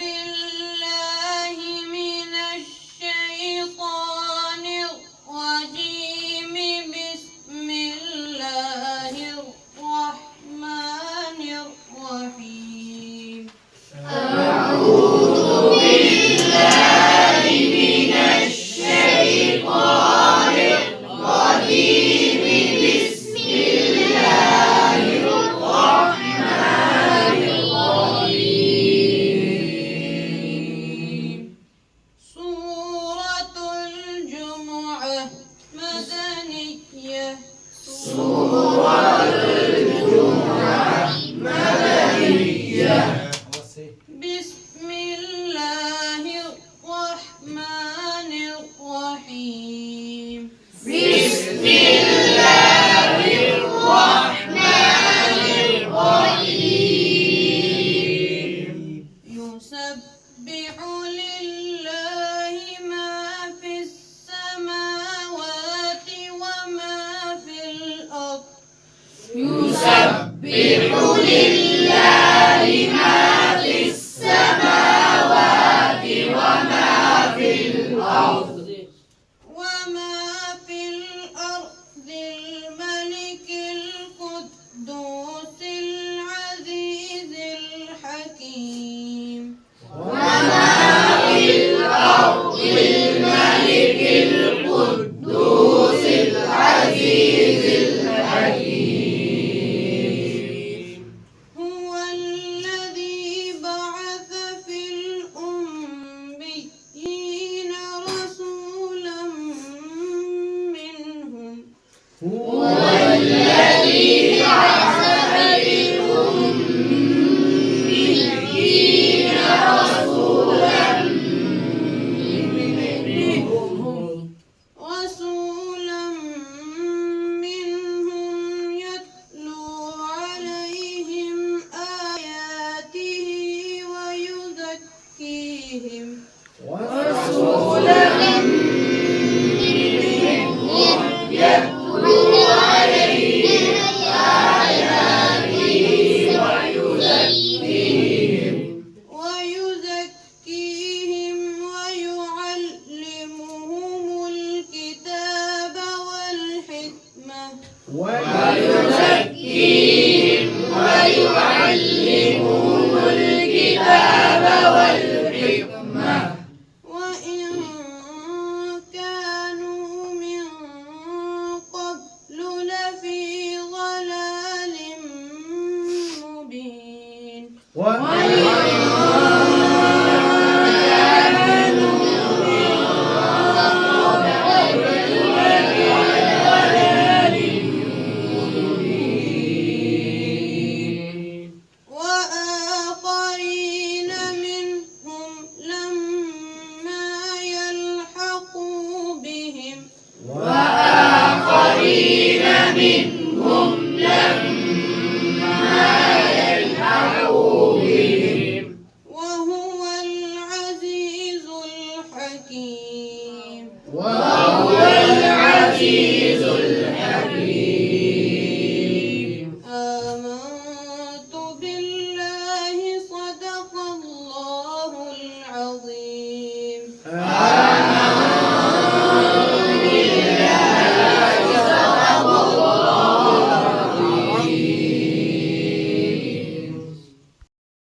بالله من الشيطان الرجيم. بسم الله الرحمن الرحيم. أعوذ بالله من الشيطان الرجيم. بسم الله الرحمن الرحيم. سورة الجمعة مدنية. سورة الجمعة مدنية. بسم الله الرحمن الرحيم. بسم الله الرحمن الرحيم. يسبح لله ما في السماوات وما في الأرض. يسبح لله